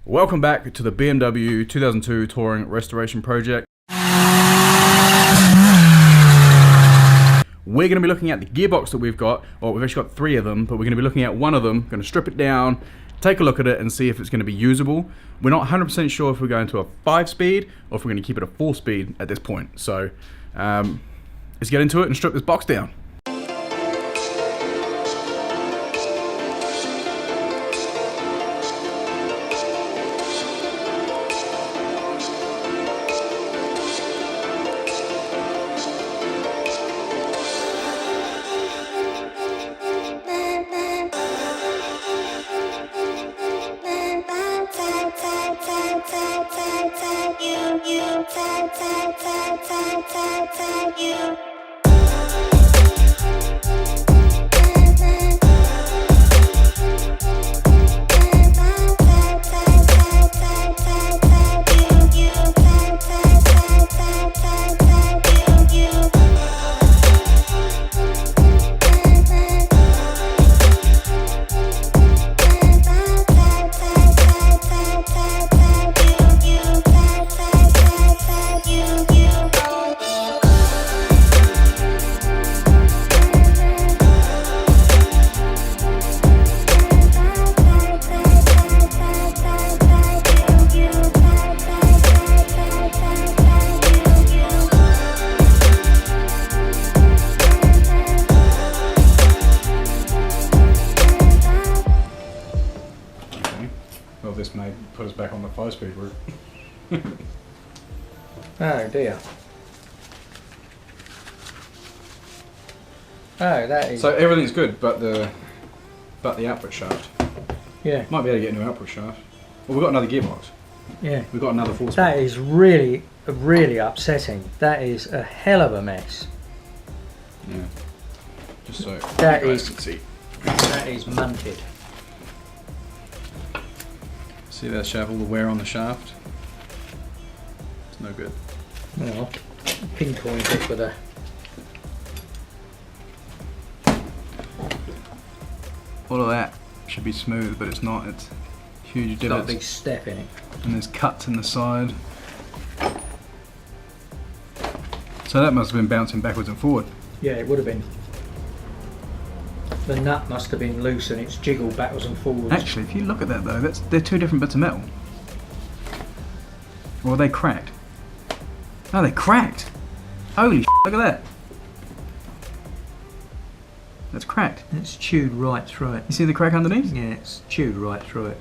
Welcome back to the BMW 2002 Touring Restoration Project. We're going to be looking at the gearbox that we've got. Well, we've actually got 3 of them, but we're going to be looking at one of them, going to strip it down, take a look at it and see if it's going to be usable. We're not 100% sure if we're going to a 5-speed or if we're going to keep it a 4-speed at this point. So let's get into it and strip this box down. Well, this may put us back on the 5-speed route. Oh dear. Oh, that is... So everything's good, but the output shaft. Yeah. Might be able to get a new output shaft. Well, we've got another gearbox. Yeah. We've got another 4-speed. That is really, really upsetting. That is a hell of a mess. Yeah. Just so that you guys is can see. That is munted. See that shaft, all the wear on the shaft? It's no good. Well, pinpoint it with a... All of that should be smooth, but it's not. It's huge Got a divots. big step in it. And there's cuts in the side. So that must have been bouncing backwards and forward. Yeah, it would have been. The nut must have been loose and it's jiggled backwards and forwards. Actually, if you look at that though, they're 2 different bits of metal. Or are they cracked? Oh, they're cracked! Holy shit, look at that! That's cracked. It's chewed right through it. You see the crack underneath? Yeah, it's chewed right through it.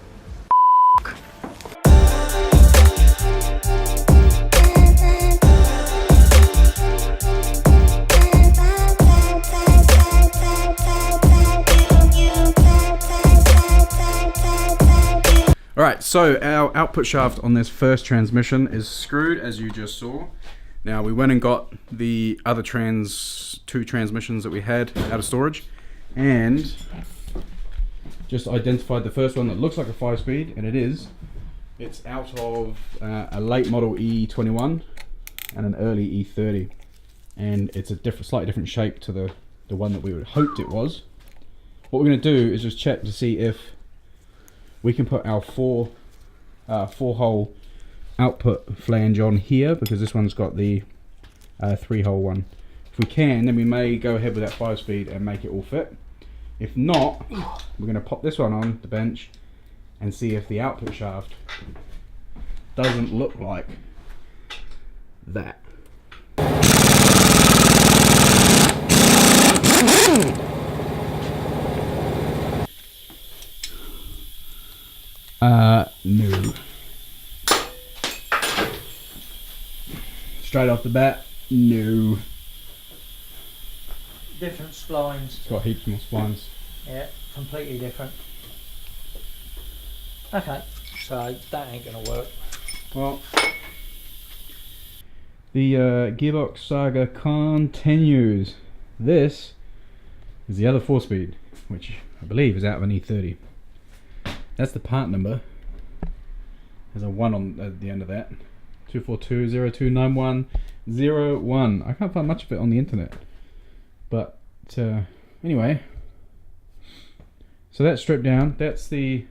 Alright, so our output shaft on this first transmission is screwed, as you just saw. Now we went and got the other 2 transmissions that we had out of storage and just identified the first one that looks like a 5-speed, and it is. It's out of a late model E21 and an early E30, and it's a slightly different shape to the one that we would hoped it was. What we're going to do is just check to see if we can put our 4-hole output flange on here, because this one's got the 3-hole one. If we can, then we may go ahead with that 5-speed and make it all fit. If not, we're going to pop this one on the bench and see if the output shaft doesn't look like that. No. Straight off the bat, no. Different splines. It's got heaps more splines. Yeah, completely different. Okay, so that ain't gonna work. Well, the gearbox saga continues. This is the other 4-speed, which I believe is out of an E30. That's the part number. There's a 1 on at the end of that. 242029101. I can't find much of it on the internet. But anyway, so that's stripped down. That's the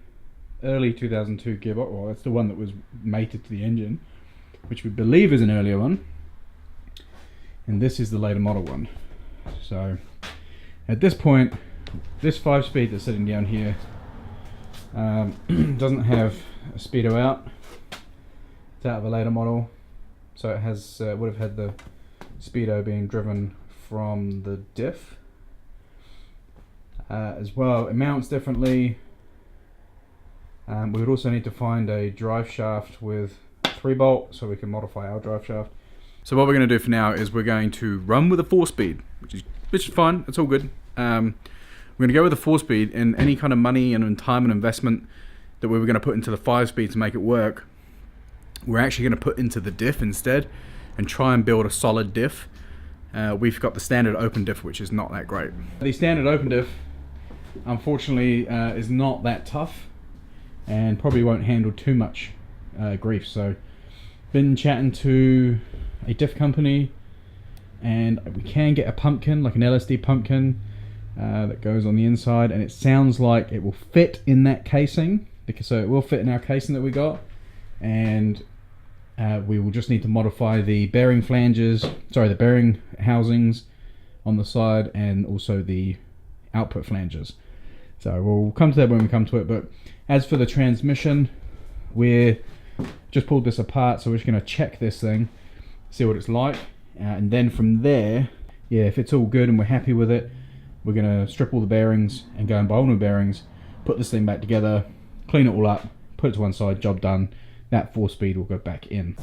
early 2002 gearbox. Well, that's the one that was mated to the engine, which we believe is an earlier one. And this is the later model one. So at this point, this 5-speed that's sitting down here doesn't have a speedo out. It's out of a later model, so it has would have had the speedo being driven from the diff. As well, it mounts differently. We would also need to find a drive shaft with 3-bolt so we can modify our drive shaft. So what we're going to do for now is we're going to run with a 4-speed, which is fine. It's all good. We're going to go with a 4-speed, and any kind of money and time and investment that we were going to put into the 5-speed to make it work, we're actually going to put into the diff instead and try and build a solid diff. We've got the standard open diff, which is not that great. The standard open diff, unfortunately, is not that tough and probably won't handle too much grief. So been chatting to a diff company, and we can get a pumpkin, like an LSD pumpkin, that goes on the inside, and it sounds like it will fit in that casing, because so it will fit in our casing that we got, and we will just need to modify the bearing flanges, the bearing housings on the side, and also the output flanges. So we'll come to that when we come to it. But as for the transmission, we're just pulled this apart, so we're just going to check this thing, see what it's like, and then from there, yeah, if it's all good and we're happy with it, we're going to strip all the bearings and go and buy all new bearings, put this thing back together, clean it all up, put it to one side, job done. That 4-speed will go back in.